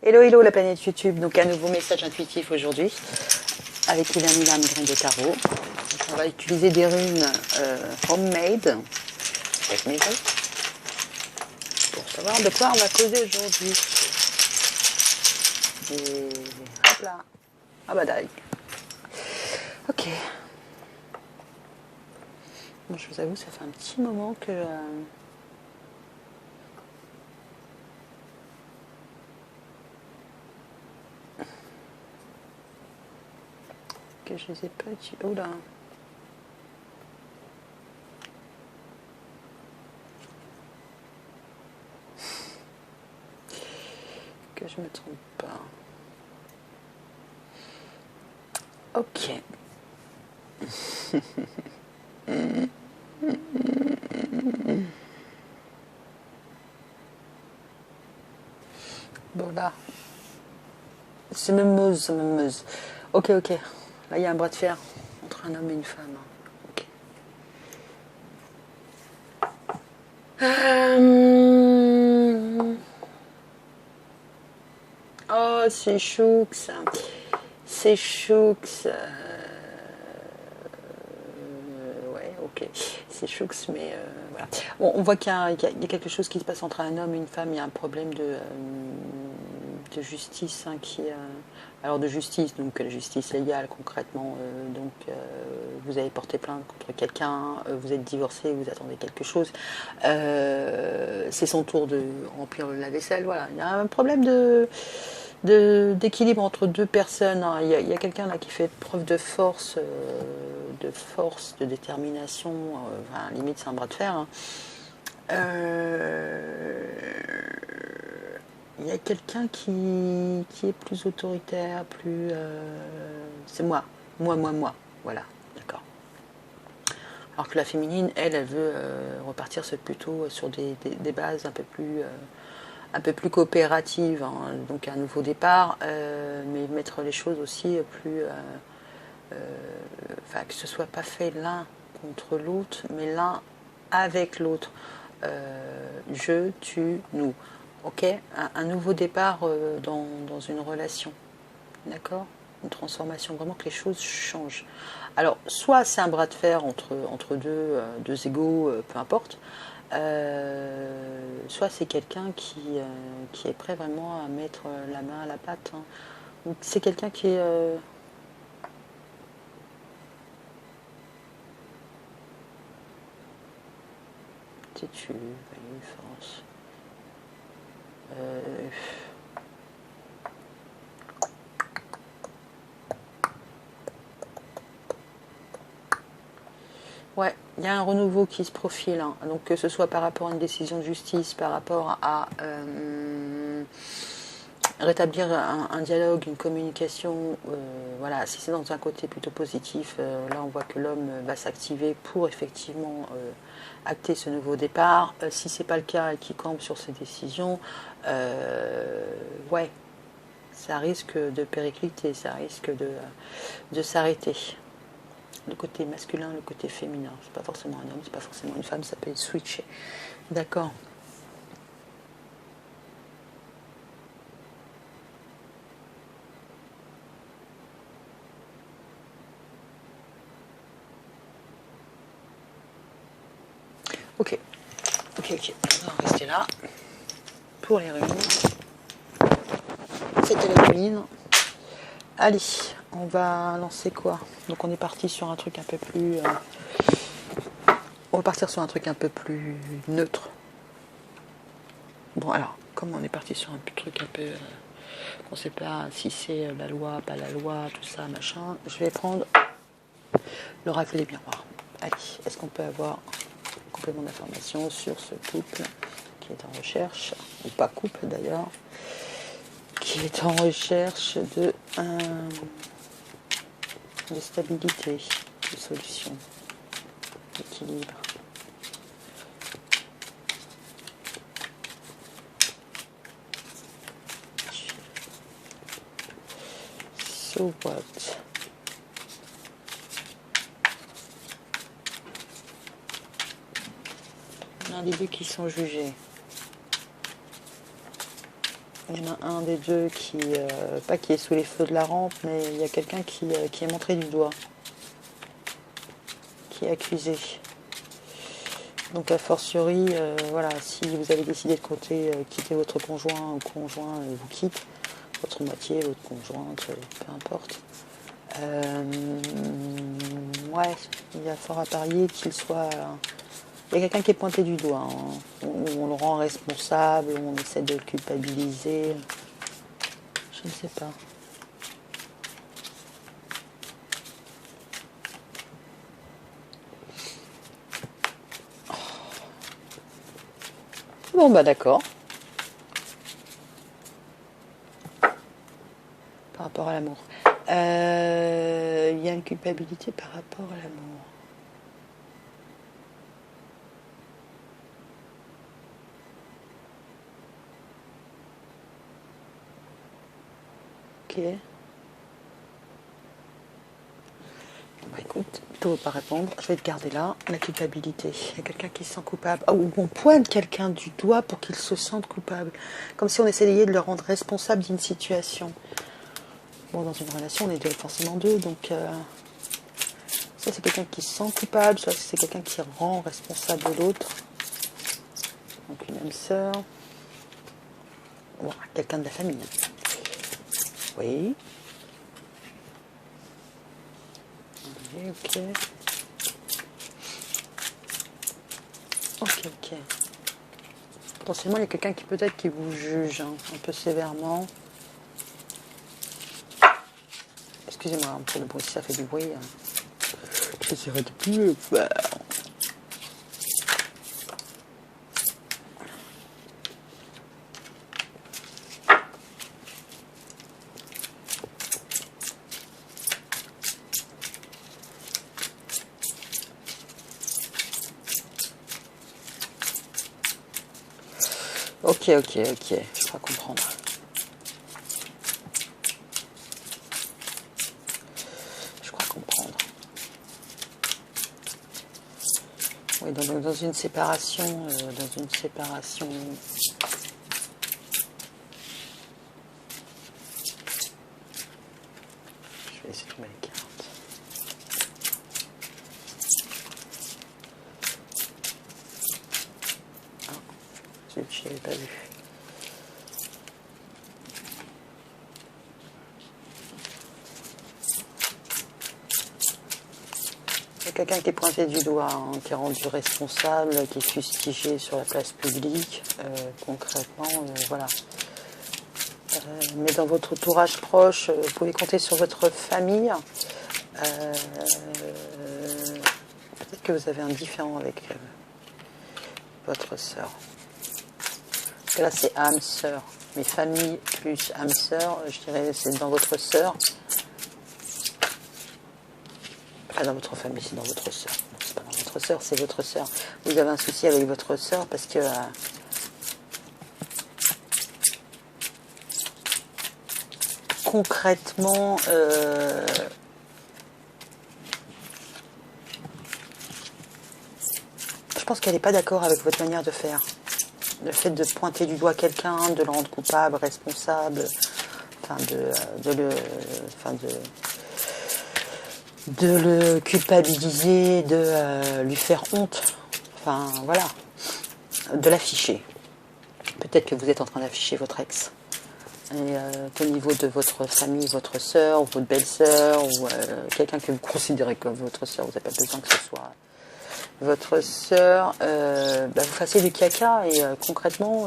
Hello, hello la planète YouTube, donc un nouveau message intuitif aujourd'hui avec Ivanila Migraine de Tarot. On va utiliser des runes homemade avec maison pour savoir de quoi on va causer aujourd'hui. Et hop là, ah bah d'ailleurs. Ok. Bon, je vous avoue, ça fait un petit moment que je les ai pas utilisés. Oh là. Que je me trompe pas. Ok. Bon là, c'est memeuse, c'est memeuse. Ok, ok. Là, il y a un bras de fer entre un homme et une femme. Ok. Oh, c'est choux. C'est choux. Ouais, ok. C'est choux, mais voilà. Bon, on voit qu'il y a quelque chose qui se passe entre un homme et une femme. Il y a un problème de justice alors de justice, donc la justice légale concrètement. Vous avez porté plainte contre quelqu'un, vous êtes divorcé, vous attendez quelque chose. C'est son tour de remplir le lave-vaisselle. Voilà, il y a un problème d'équilibre entre deux personnes. Hein. Il y a quelqu'un là qui fait preuve de détermination. Enfin, limite, c'est un bras de fer. Hein. Il y a quelqu'un qui est plus autoritaire, plus... c'est moi. Moi. Voilà, d'accord. Alors que la féminine, elle veut repartir plutôt sur des bases un peu plus coopératives. Hein. Donc un nouveau départ, mais mettre les choses aussi plus... Enfin, que ce soit pas fait l'un contre l'autre, mais l'un avec l'autre. Je, tu, nous. Ok, un nouveau départ dans une relation. D'accord. Une transformation, vraiment que les choses changent. Alors, soit c'est un bras de fer entre deux égaux, peu importe, soit c'est quelqu'un qui est prêt vraiment à mettre la main à la pâte. Hein. Donc, c'est quelqu'un qui est... têtu, force. Ouais, il y a un renouveau qui se profile, hein. Donc que ce soit par rapport à une décision de justice, par rapport à rétablir un dialogue, une communication, voilà, si c'est dans un côté plutôt positif, là on voit que l'homme va s'activer pour effectivement acter ce nouveau départ. Si c'est pas le cas et qu'il campe sur ses décisions, ouais, ça risque de péricliter, ça risque de s'arrêter. Le côté masculin, le côté féminin. C'est pas forcément un homme, c'est pas forcément une femme, ça peut être switché. D'accord. Ok. On va rester là. Pour les ruines. C'était la ruine. Allez, on va lancer quoi? Donc on est parti sur un truc un peu plus... on va partir sur un truc un peu plus neutre. Bon alors, comme on est parti sur un truc un peu... on ne sait pas si c'est la loi, pas la loi, tout ça, machin. Je vais prendre l'oracle des miroirs. Allez, est-ce qu'on peut avoir un complément d'information sur ce couple qui est en recherche, ou pas couple d'ailleurs, qui est en recherche de stabilité, de solution, d'équilibre. So what? On a des deux qui sont jugés. Il y en a un des deux qui, pas qui est sous les feux de la rampe, mais il y a quelqu'un qui est montré du doigt, qui est accusé. Donc a fortiori, voilà, si vous avez décidé de quitter votre conjoint ou conjoint vous quitte, votre moitié, votre conjointe, peu importe. Ouais, il y a fort à parier qu'il soit... Il y a quelqu'un qui est pointé du doigt, hein. On le rend responsable, on essaie de le culpabiliser. Je ne sais pas. Bon bah d'accord. Par rapport à l'amour. Il y a une culpabilité par rapport à l'amour. Ok. Bah écoute, plutôt pas répondre. Je vais te garder là. La culpabilité. Il y a quelqu'un qui se sent coupable. Ou on pointe quelqu'un du doigt pour qu'il se sente coupable. Comme si on essayait de le rendre responsable d'une situation. Bon, dans une relation, on est forcément deux, donc... soit c'est quelqu'un qui se sent coupable, soit c'est quelqu'un qui rend responsable l'autre. Donc une âme sœur. Bon, quelqu'un de la famille. Oui. Ok. Ok. Potentiellement, il y a quelqu'un qui peut-être qui vous juge un peu sévèrement. Excusez-moi, un peu le bruit, si ça fait du bruit. J'essaierai de plus le faire. Ok, je crois comprendre. Oui, donc dans une séparation, je vais laisser tomber les cartes. Ah, je n'avais pas vu. Il y a quelqu'un qui est pointé du doigt, qui est rendu responsable, qui est fustigé sur la place publique, concrètement, voilà. Mais dans votre entourage proche, vous pouvez compter sur votre famille. Peut-être que vous avez un différend avec votre sœur. Parce que là, c'est âme sœur. Mais famille plus âme sœur, je dirais, c'est dans votre sœur. Enfin, dans votre famille, c'est dans votre sœur. Non, c'est pas dans votre sœur, c'est votre sœur. Vous avez un souci avec votre sœur parce que... concrètement, je pense qu'elle n'est pas d'accord avec votre manière de faire. Le fait de pointer du doigt quelqu'un, de le rendre coupable, responsable, de le culpabiliser, de lui faire honte, enfin voilà, de l'afficher. Peut-être que vous êtes en train d'afficher votre ex. Et qu'au niveau de votre famille, votre sœur, ou votre belle-sœur, ou quelqu'un que vous considérez comme votre sœur, vous n'avez pas besoin que ce soit votre sœur, vous fassiez du caca et concrètement,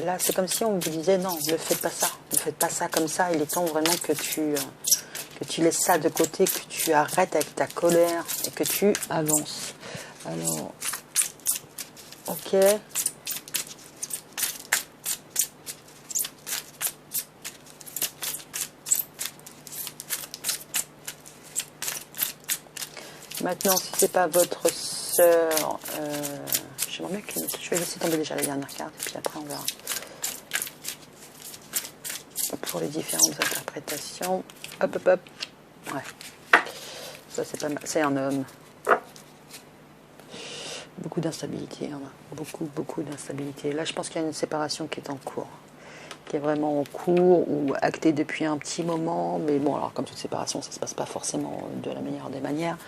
là c'est comme si on vous disait non, ne faites pas ça comme ça, il est temps vraiment que tu laisses ça de côté, que tu arrêtes avec ta colère et que tu avances. Alors, ok. Maintenant, si c'est pas votre sœur, j'aimerais bien que je vais laisser tomber déjà la dernière carte et puis après on verra. Pour les différentes interprétations. Hop. Ouais. Ça c'est pas mal. C'est un homme. beaucoup d'instabilité, hein, beaucoup d'instabilité. Là, je pense qu'il y a une séparation qui est en cours, qui est vraiment en cours ou actée depuis un petit moment. Mais bon, alors comme toute séparation, ça ne se passe pas forcément de la meilleure des manières.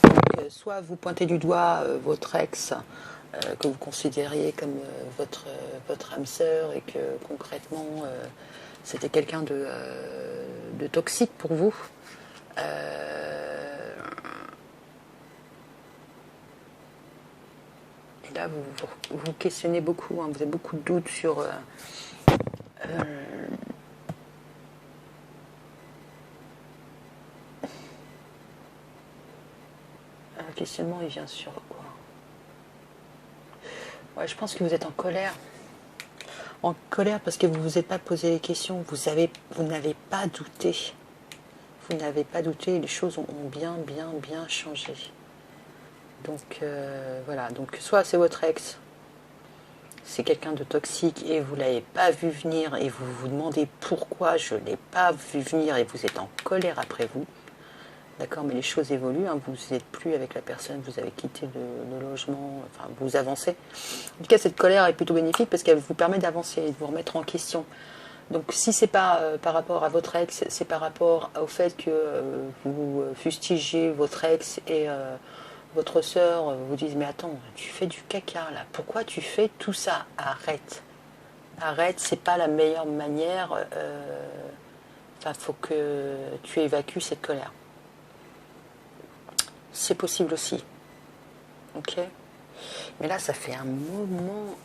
Donc, soit vous pointez du doigt votre ex, que vous considériez comme votre âme sœur et que concrètement c'était quelqu'un de toxique pour vous. Et là, vous questionnez beaucoup, hein, vous avez beaucoup de doutes sur le questionnement, il vient sur quoi? Ouais, je pense que vous êtes en colère. En colère parce que vous ne vous êtes pas posé les questions, vous n'avez pas douté. Vous n'avez pas douté, les choses ont bien changé. Donc voilà, donc soit c'est votre ex, c'est quelqu'un de toxique et vous ne l'avez pas vu venir et vous vous demandez pourquoi je ne l'ai pas vu venir et vous êtes en colère après vous. D'accord, mais les choses évoluent, hein, vous n'êtes plus avec la personne, vous avez quitté le logement, enfin vous avancez. En tout cas, cette colère est plutôt bénéfique parce qu'elle vous permet d'avancer et de vous remettre en question. Donc si c'est pas par rapport à votre ex, c'est par rapport au fait que vous fustigez votre ex et votre sœur vous disent mais attends, tu fais du caca là, pourquoi tu fais tout ça? Arrête. Arrête, c'est pas la meilleure manière. Enfin, faut que tu évacues cette colère. C'est possible aussi. Ok? Mais là, ça fait un moment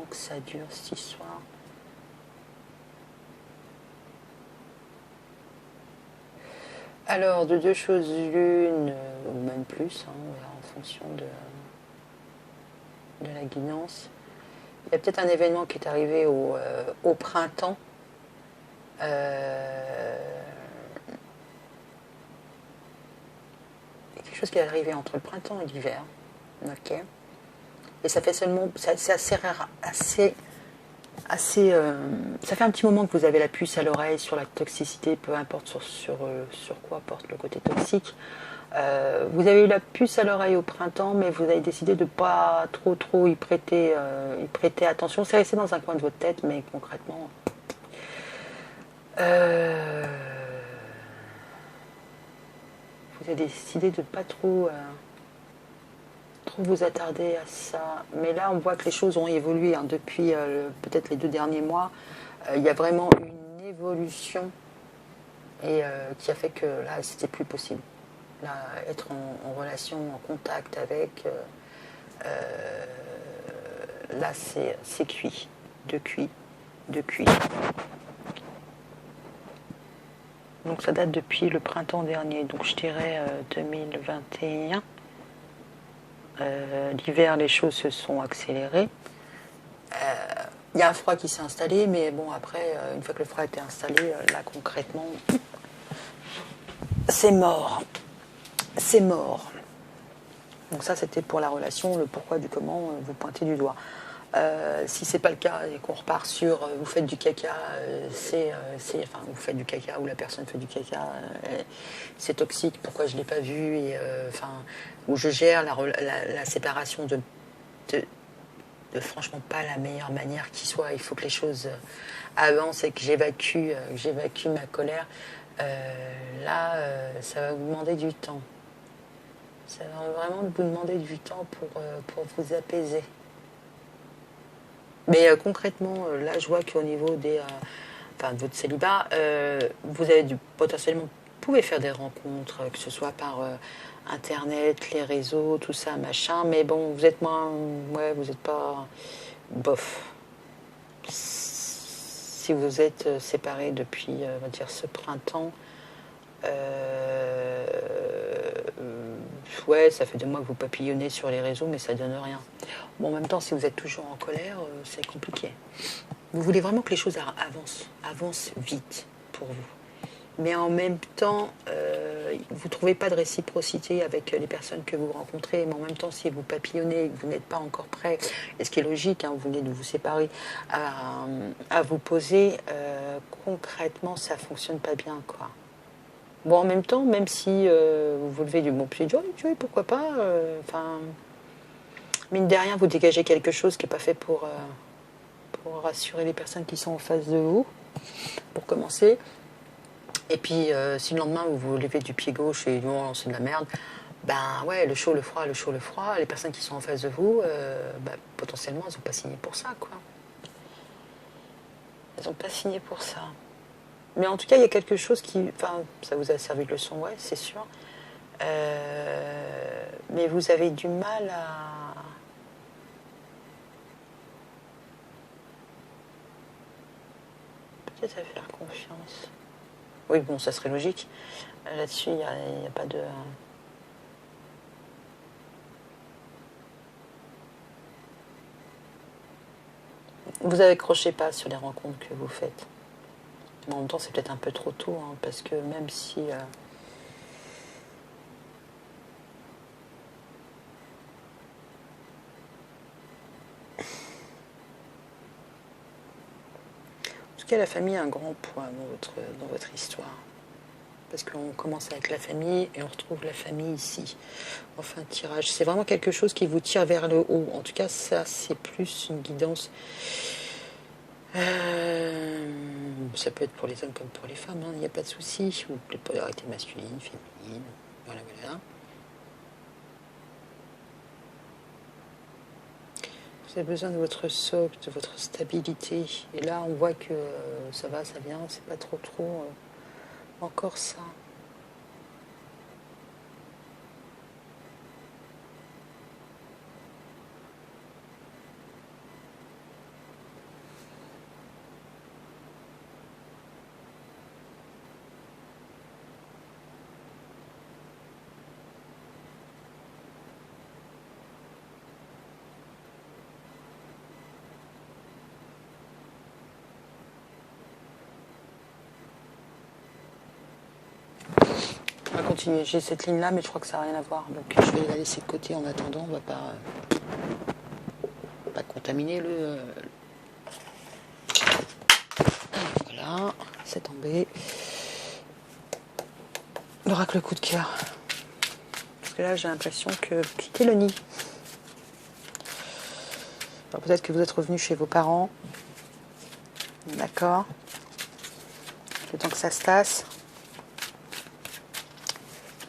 que ça dure cette histoire. Alors, de deux choses l'une, ou même plus, hein, en fonction de la guidance. Il y a peut-être un événement qui est arrivé au printemps. Quelque chose qui est arrivé entre le printemps et l'hiver. Ok. Et ça fait seulement. C'est assez rare, ça fait un petit moment que vous avez la puce à l'oreille sur la toxicité, peu importe sur quoi porte le côté toxique. Vous avez eu la puce à l'oreille au printemps, mais vous avez décidé de ne pas trop y prêter attention. C'est resté dans un coin de votre tête, mais concrètement, vous avez décidé de ne pas trop vous attarder à ça. Mais là, on voit que les choses ont évolué hein, depuis peut-être les 2 derniers mois. Il y a vraiment une évolution et qui a fait que là, c'était plus possible. Là, être en relation, en contact avec, là, c'est cuit, de cuit. Donc ça date depuis le printemps dernier, donc je dirais 2021. L'hiver, les choses se sont accélérées. Il y a un froid qui s'est installé, mais bon, après, une fois que le froid a été installé, là, concrètement, c'est mort. C'est mort. Donc ça, c'était pour la relation, le pourquoi du comment, vous pointez du doigt. Si c'est pas le cas et qu'on repart sur vous faites du caca, enfin vous faites du caca ou la personne fait du caca, c'est toxique, pourquoi je l'ai pas vu et enfin où je gère la séparation de franchement pas la meilleure manière qui soit. Il faut que les choses avancent et que j'évacue ma colère. Là, ça va vous demander du temps. Ça va vraiment vous demander du temps pour vous apaiser. Mais concrètement, là, je vois qu'au niveau de votre célibat, vous avez potentiellement, vous pouvez faire des rencontres, que ce soit par Internet, les réseaux, tout ça, machin. Mais bon, vous êtes moins, ouais, vous n'êtes pas, bof. Si vous êtes séparés depuis, on va dire, ce printemps, ouais, ça fait 2 mois que vous papillonnez sur les réseaux, mais ça donne rien. Bon, en même temps, si vous êtes toujours en colère, c'est compliqué. Vous voulez vraiment que les choses avancent vite pour vous. Mais en même temps, vous ne trouvez pas de réciprocité avec les personnes que vous rencontrez. Mais en même temps, si vous papillonnez et que vous n'êtes pas encore prêt, et ce qui est logique, hein, vous venez de vous séparer, à vous poser, concrètement, ça ne fonctionne pas bien, quoi. Bon, en même temps, même si vous vous levez du bon pied, oui, pourquoi pas. Enfin, mine de rien, vous dégagez quelque chose qui n'est pas fait pour rassurer les personnes qui sont en face de vous, pour commencer. Et puis, si le lendemain, vous vous levez du pied gauche et non, c'est de la merde, ben ouais, le chaud, le froid, le chaud, le froid, les personnes qui sont en face de vous, potentiellement, elles n'ont pas signé pour ça, quoi. Elles n'ont pas signé pour ça. Mais en tout cas, il y a quelque chose qui... Enfin, ça vous a servi de leçon, ouais, c'est sûr. Mais vous avez du mal à... Peut-être à faire confiance. Oui, bon, ça serait logique. Là-dessus, il n'y a pas de... Vous accrochez pas sur les rencontres que vous faites. Mais en même temps, c'est peut-être un peu trop tôt, hein, parce que même si... En tout cas, la famille a un grand poids dans votre histoire. Parce qu'on commence avec la famille et on retrouve la famille ici. Enfin, tirage. C'est vraiment quelque chose qui vous tire vers le haut. En tout cas, ça, c'est plus une guidance. Ça peut être pour les hommes comme pour les femmes, hein, il n'y a pas de souci. Ou les polarités masculines, féminines. Voilà, voilà. Vous avez besoin de votre socle, de votre stabilité. Et là, on voit que ça va, ça vient, c'est pas trop encore ça. On va continuer. J'ai cette ligne-là, mais je crois que ça n'a rien à voir. Donc je vais la laisser de côté en attendant. On ne va pas contaminer le... Voilà, c'est tombé. L'oracle coup de cœur. Parce que là, j'ai l'impression que quitter le nid. Alors peut-être que vous êtes revenu chez vos parents. D'accord. Le temps que ça se tasse.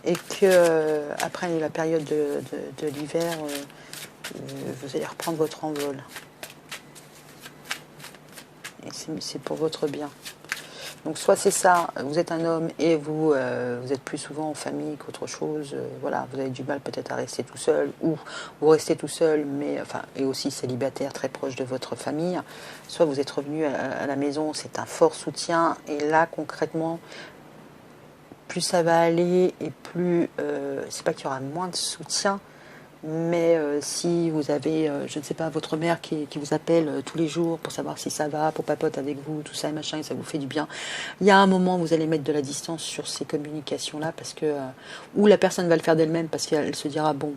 Et que après la période de l'hiver, vous allez reprendre votre envol. Et c'est pour votre bien. Donc soit c'est ça, vous êtes un homme et vous êtes plus souvent en famille qu'autre chose. Voilà, vous avez du mal peut-être à rester tout seul, ou vous restez tout seul, mais enfin et aussi célibataire, très proche de votre famille. Soit vous êtes revenu à la maison, c'est un fort soutien. Et là concrètement, plus ça va aller et plus, c'est pas qu'il y aura moins de soutien, mais si vous avez, je ne sais pas, votre mère qui vous appelle tous les jours pour savoir si ça va, pour papoter avec vous, tout ça et machin, et ça vous fait du bien, il y a un moment où vous allez mettre de la distance sur ces communications-là, parce que, ou la personne va le faire d'elle-même, parce qu'elle se dira, bon,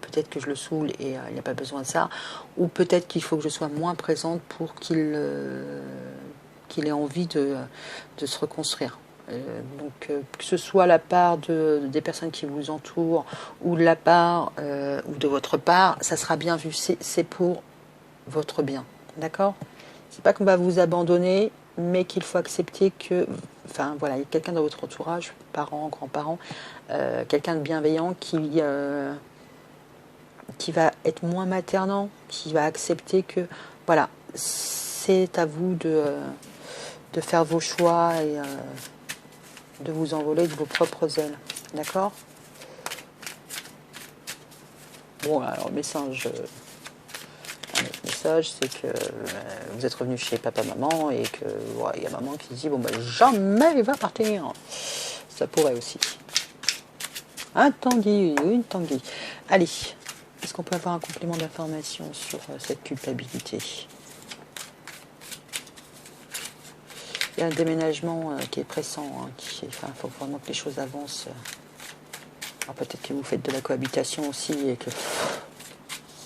peut-être que je le saoule et il n'y a pas besoin de ça, ou peut-être qu'il faut que je sois moins présente pour qu'il ait envie de se reconstruire. Donc que ce soit la part des personnes qui vous entourent ou de la part ou de votre part, ça sera bien vu. C'est pour votre bien, d'accord? C'est pas qu'on va vous abandonner, mais qu'il faut accepter que, enfin voilà, il y a quelqu'un dans votre entourage, parents, grands-parents, quelqu'un de bienveillant qui va être moins maternant, qui va accepter que, voilà, c'est à vous de faire vos choix et de vous envoler de vos propres ailes. D'accord? Bon, alors le message, c'est que vous êtes revenu chez papa-maman et que voilà, y a maman qui dit, bon, ben jamais il va partir. Ça pourrait aussi. Un Tanguy, une Tanguy. Allez, est-ce qu'on peut avoir un complément d'information sur cette culpabilité? Il y a un déménagement qui est pressant, hein, il faut vraiment que les choses avancent. Alors peut-être que vous faites de la cohabitation aussi et que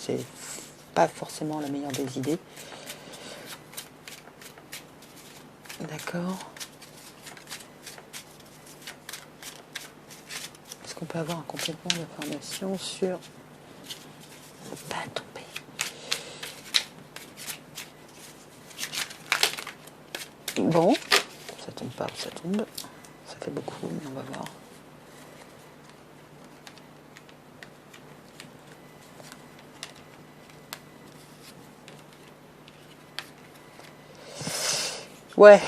c'est pas forcément la meilleure des idées. D'accord. qu'on peut avoir un complément d'information sur... Pas tomber. Bon, ça tombe pas, ça tombe. Ça fait beaucoup, mais on va voir. Ouais.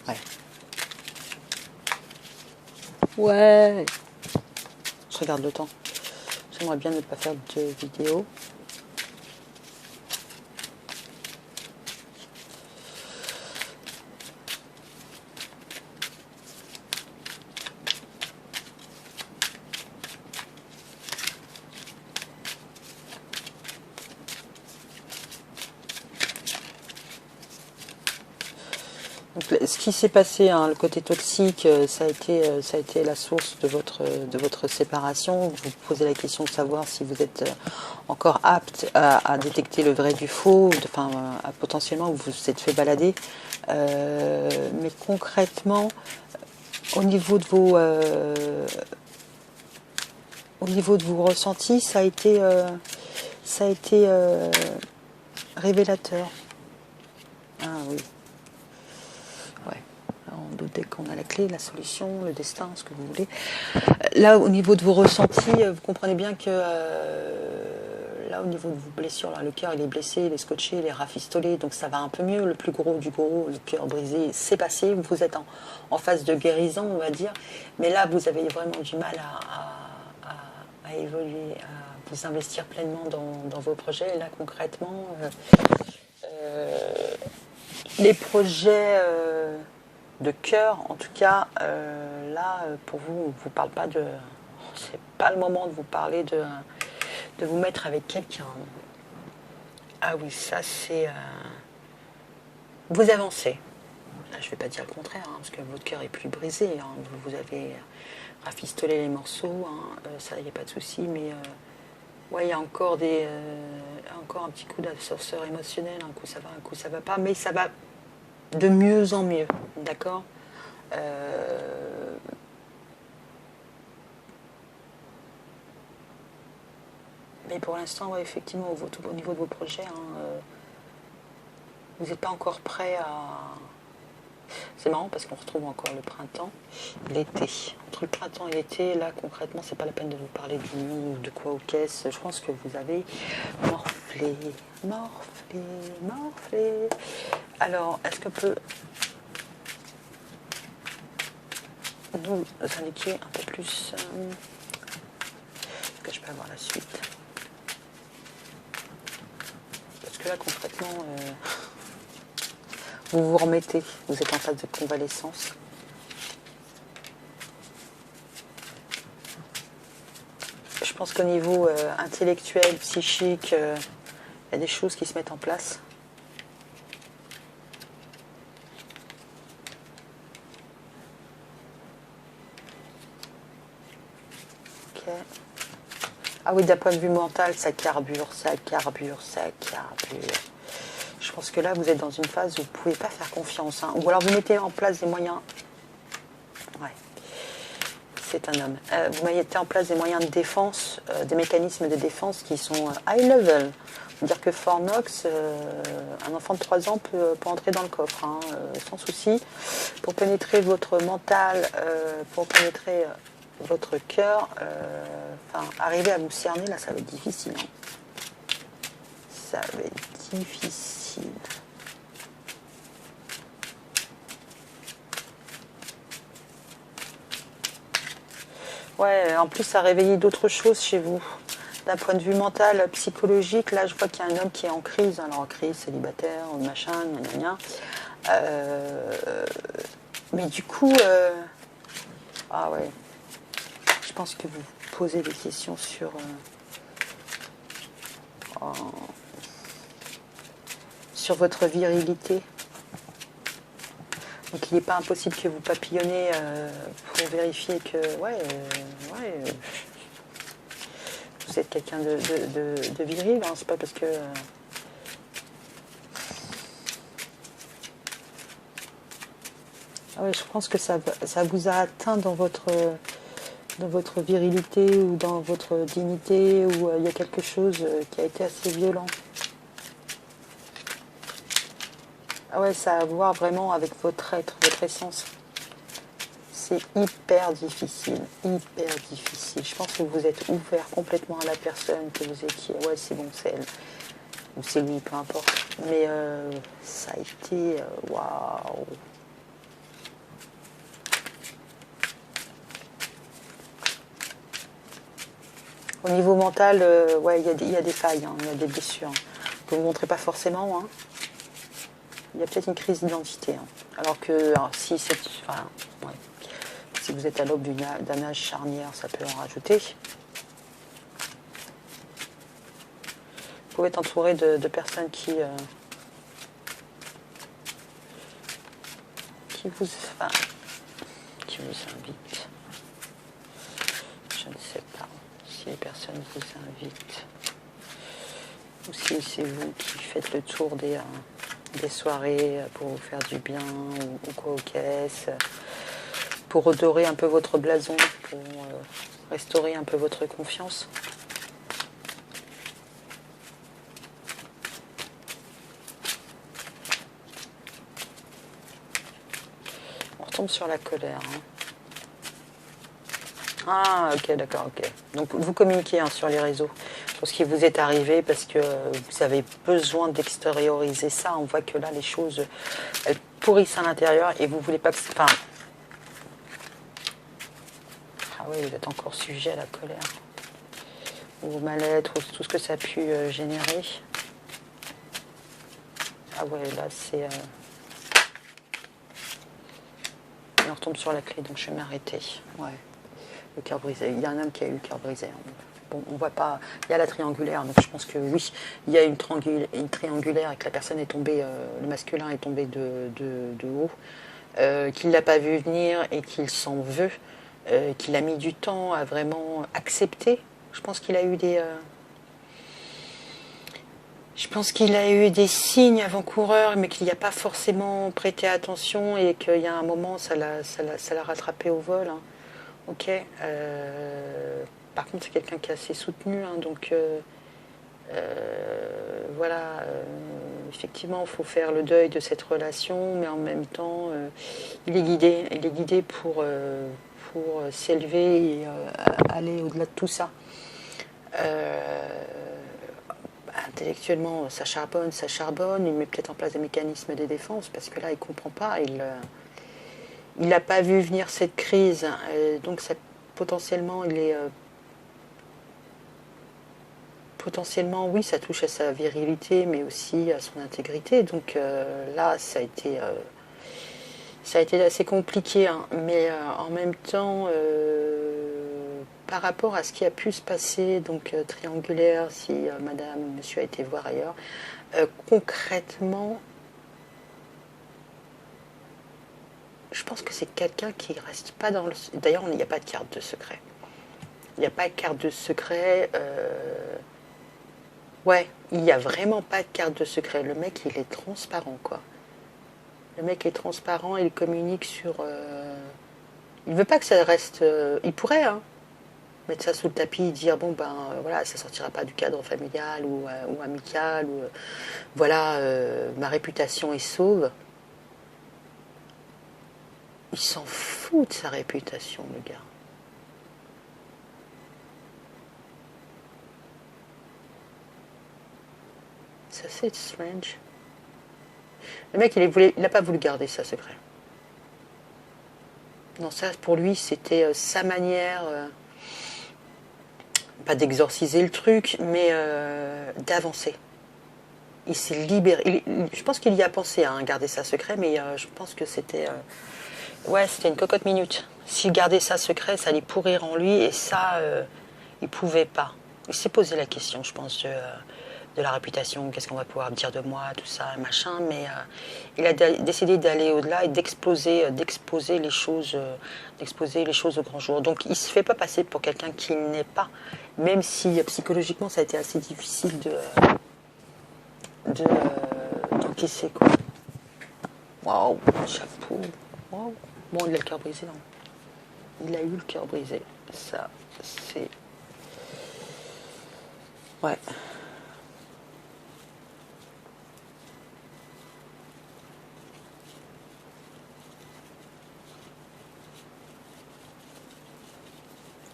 Ouais. Ouais. Je regarde le temps. J'aimerais bien ne pas faire de vidéo. Donc, ce qui s'est passé, hein, le côté toxique, ça a été la source de votre séparation. Vous vous posez la question de savoir si vous êtes encore apte à détecter le vrai du faux, enfin, potentiellement vous vous êtes fait balader. Mais concrètement, au niveau de vos ressentis, ça a été révélateur. Ah oui. Ouais. On doute dès qu'on a la clé, la solution, le destin, ce que vous voulez. Là, au niveau de vos ressentis, vous comprenez bien que là, au niveau de vos blessures, là, le cœur il est blessé, il est scotché, il est rafistolé, donc ça va un peu mieux. Le plus gros du gros, le cœur brisé, c'est passé. Vous êtes en phase de guérison, on va dire. Mais là, vous avez vraiment du mal à évoluer, à vous investir pleinement dans vos projets. Et là, concrètement, les projets de cœur, en tout cas, là, pour vous, on ne vous parle pas de... C'est pas le moment de vous parler de vous mettre avec quelqu'un. Ah oui, ça c'est... Vous avancez. Là, je ne vais pas dire le contraire, hein, parce que votre cœur est plus brisé. Hein. Vous avez rafistolé les morceaux, hein, ça, il n'y a pas de souci, mais... ouais, il y a encore encore un petit coup d'ascenseur émotionnel, un coup ça va, un coup ça va pas, mais ça va de mieux en mieux, d'accord. Mais pour l'instant, ouais, effectivement, au niveau de vos projets, hein, vous n'êtes pas encore prêt à... C'est marrant parce qu'on retrouve encore le printemps, l'été. Entre le printemps et l'été, là, concrètement, c'est pas la peine de vous parler du nom ou de quoi ou qu'est-ce. Je pense que vous avez morflé, morflé, morflé. Alors, est-ce que peut nous indiquer un peu plus est-ce que je peux avoir la suite? Parce que là, concrètement, vous vous remettez, vous êtes en phase de convalescence. Je pense qu'au niveau intellectuel, psychique, il y a des choses qui se mettent en place. Ok. Ah oui, d'un point de vue mental, ça carbure, ça carbure, ça carbure. Je pense que là, vous êtes dans une phase où vous ne pouvez pas faire confiance. Hein. Ou alors vous mettez en place des moyens... Ouais, c'est un homme. Vous mettez en place des moyens de défense, des mécanismes de défense qui sont high level. C'est-à-dire que Fort Knox, un enfant de 3 ans peut entrer dans le coffre, hein, sans souci. Pour pénétrer votre mental, pour pénétrer votre cœur, arriver à vous cerner, là, ça va être difficile. Hein. Ça va être difficile. Ouais, en plus, ça a réveillé d'autres choses chez vous. D'un point de vue mental, psychologique, là, je vois qu'il y a un homme qui est en crise. Alors, en crise, célibataire, machin, gna gna gna. Mais du coup, ah ouais, je pense que vous posez des questions sur... sur votre virilité. Donc il n'est pas impossible que vous papillonnez pour vérifier que vous êtes quelqu'un de viril. Hein, c'est pas parce que Ah ouais, je pense que ça vous a atteint dans votre virilité ou dans votre dignité, ou il y a quelque chose qui a été assez violent. Ah ouais, ça a à voir vraiment avec votre être, votre essence. C'est hyper difficile, hyper difficile. Je pense que vous êtes ouvert complètement à la personne que vous étiez. Ouais, c'est bon, c'est elle. Ou c'est lui, peu importe. Mais ça a été... Waouh. Au niveau mental, ouais, il y a des failles, hein, il y a des blessures. Vous ne vous montrez pas forcément. Hein. Il y a peut-être une crise d'identité. Hein. Alors que alors, si c'est... Enfin, ouais. Si vous êtes à l'aube d'un âge charnière, ça peut en rajouter. Vous pouvez être entouré de personnes qui vous invitent. Je ne sais pas si les personnes vous invitent. Ou si c'est vous qui faites le tour des soirées pour vous faire du bien ou quoi aux caisses. Pour redorer un peu votre blason, pour restaurer un peu votre confiance. On retombe sur la colère. Hein. Ah, ok, d'accord, ok. Donc vous communiquez hein, sur les réseaux sur ce qui vous est arrivé parce que vous avez besoin d'extérioriser ça. On voit que là, les choses, elles pourrissent à l'intérieur et vous voulez pas que... Enfin, ah oui, vous êtes encore sujet à la colère. Ou au mal-être, ou tout ce que ça a pu générer. Ah ouais, là, c'est... On retombe sur la clé, donc je vais m'arrêter. Ouais. Le cœur brisé. Il y a un homme qui a eu le cœur brisé. Bon, on voit pas. Il y a la triangulaire, donc je pense que oui, il y a une triangulaire et que la personne est tombée, le masculin est tombé de haut, qu'il l'a pas vu venir et qu'il s'en veut, qu'il a mis du temps à vraiment accepter. Je pense qu'il a eu des. Je pense qu'il a eu des signes avant-coureurs, mais qu'il n'y a pas forcément prêté attention et qu'il y a un moment, ça l'a rattrapé au vol. Hein. Ok. Par contre, c'est quelqu'un qui est assez soutenu, hein, donc voilà. Effectivement, il faut faire le deuil de cette relation, mais en même temps, il est guidé. Il est guidé pour s'élever et aller au-delà de tout ça. Intellectuellement, ça charbonne, il met peut-être en place des mécanismes de défense, parce que là, il ne comprend pas, il n'a pas vu venir cette crise, donc ça, potentiellement, potentiellement, oui, ça touche à sa virilité, mais aussi à son intégrité, donc là, ça a été assez compliqué, hein, mais en même temps... par rapport à ce qui a pu se passer, donc triangulaire, si madame ou monsieur a été voir ailleurs, concrètement, je pense que c'est quelqu'un qui ne reste pas dans le... D'ailleurs, il n'y a pas de carte de secret. Il n'y a pas de carte de secret. Ouais, il n'y a vraiment pas de carte de secret. Le mec, il est transparent, quoi. Le mec est transparent, il communique sur... Il ne veut pas que ça reste... Il pourrait, hein, mettre ça sous le tapis, dire bon ben voilà, ça sortira pas du cadre familial ou amical, ou voilà, ma réputation est sauve. Il s'en fout de sa réputation, le gars. C'est assez strange. Le mec, il n'a pas voulu garder ça secret. Non, ça pour lui, c'était sa manière. Pas d'exorciser le truc, mais d'avancer. Il s'est libéré. Je pense qu'il y a pensé à garder ça secret, mais je pense que c'était... ouais, c'était une cocotte minute. S'il gardait ça secret, ça allait pourrir en lui, et ça, il pouvait pas. Il s'est posé la question, je pense, de la réputation, qu'est-ce qu'on va pouvoir dire de moi, tout ça, machin, mais il a décidé d'aller au-delà et d'exposer les choses au grand jour. Donc il se fait pas passer pour quelqu'un qui n'est pas, même si psychologiquement ça a été assez difficile d'encaisser, quoi. Waouh, chapeau, Wow. Bon, il a le cœur brisé, non. Il a eu le cœur brisé. Ça, c'est... Ouais.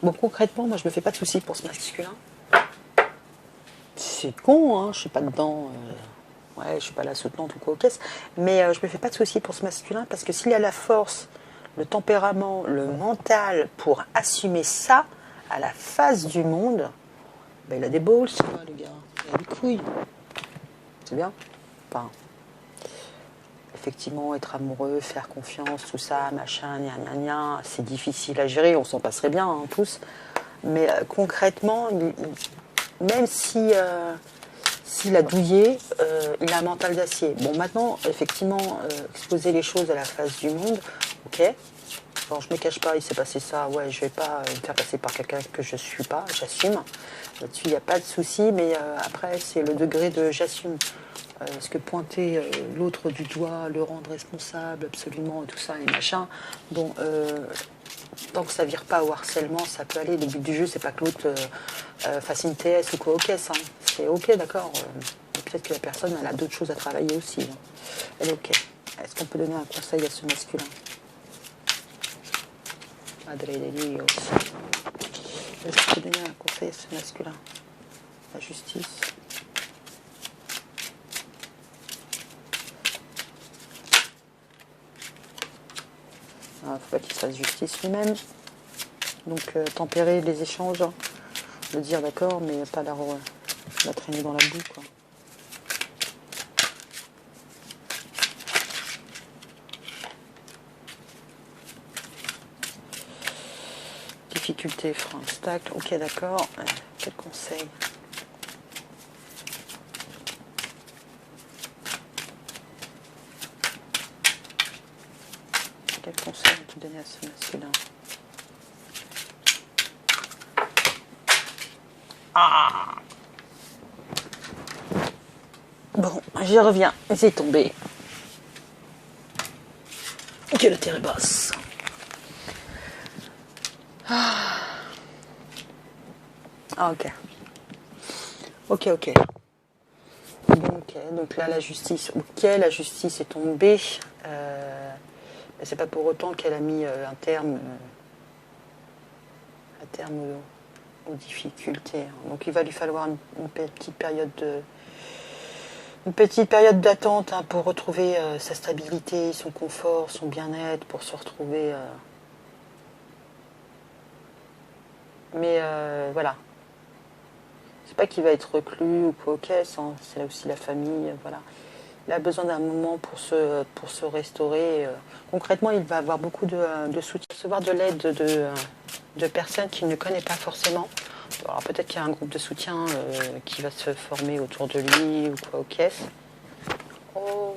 Bon, concrètement, moi, je me fais pas de soucis pour ce masculin. C'est con, hein, je suis pas dedans. Ouais, je suis pas la soutenante ou quoi aux caisses. Mais je me fais pas de soucis pour ce masculin parce que s'il a la force, le tempérament, le mental pour assumer ça à la face du monde, ben, il a des balls, quoi, le gars. Il a des couilles. C'est bien. Enfin, effectivement, être amoureux, faire confiance, tout ça, machin, gna gna gna, c'est difficile à gérer, on s'en passerait bien, hein, tous. Mais concrètement, même si s'il a douillé, il a un mental d'acier. Bon, maintenant, effectivement, exposer les choses à la face du monde, ok. Bon, je me cache pas, il s'est passé ça, ouais, je vais pas me faire passer par quelqu'un que je suis pas, j'assume. Là-dessus, il n'y a pas de souci, mais après, c'est le degré de j'assume. Parce que pointer l'autre du doigt, le rendre responsable, absolument, tout ça, et machin, bon, tant que ça vire pas au harcèlement, ça peut aller. Le but du jeu, c'est pas que l'autre fasse une TS ou quoi aux caisses. Hein. C'est ok, d'accord. Peut-être que la personne, elle a d'autres choses à travailler aussi. Hein. Elle est ok. Est-ce qu'on peut donner un conseil à ce masculin? Madre de Dios. Est-ce qu'on peut donner un conseil à ce masculin? La justice. Il ne faut pas qu'il se fasse justice lui-même. Donc tempérer les échanges, hein. Le dire d'accord, mais pas la traîner dans la boue, quoi. Difficulté, frein, obstacle. Ok, d'accord. Quel conseil? Quel conseil on peut donner à ce masculin? Ah! Bon, j'y reviens. C'est tombé. Que la terre est basse. Ah, ok. Ok. Bon, ok, donc là, la justice. Ok, la justice est tombée. Mais c'est pas pour autant qu'elle a mis un terme aux difficultés. Donc il va lui falloir une petite période d'attente, hein, pour retrouver sa stabilité, son confort, son bien-être, pour se retrouver. Mais voilà. C'est pas qu'il va être reclus ou quoi, ok, c'est là aussi la famille, voilà. Il a besoin d'un moment pour se restaurer. Concrètement, il va avoir beaucoup de soutien, recevoir de l'aide de personnes qu'il ne connaît pas forcément. Alors peut-être qu'il y a un groupe de soutien qui va se former autour de lui ou quoi aux caisses. Oh.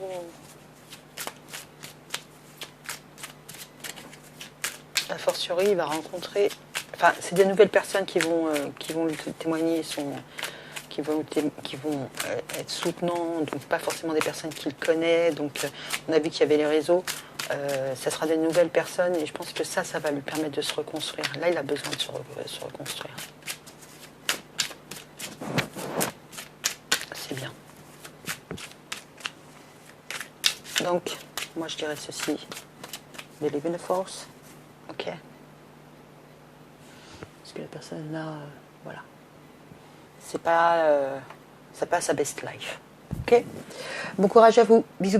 A fortiori, il va rencontrer... Enfin, c'est des nouvelles personnes qui vont lui témoigner qui vont être soutenants, donc pas forcément des personnes qu'il connaît. Donc on a vu qu'il y avait les réseaux. Ça sera des nouvelles personnes et je pense que ça va lui permettre de se reconstruire. Là, il a besoin de se reconstruire. C'est bien. Donc, moi je dirais ceci. Believe in the force. Ok. Parce que la personne là, voilà. C'est pas sa best life. Ok. Bon courage à vous. Bisous.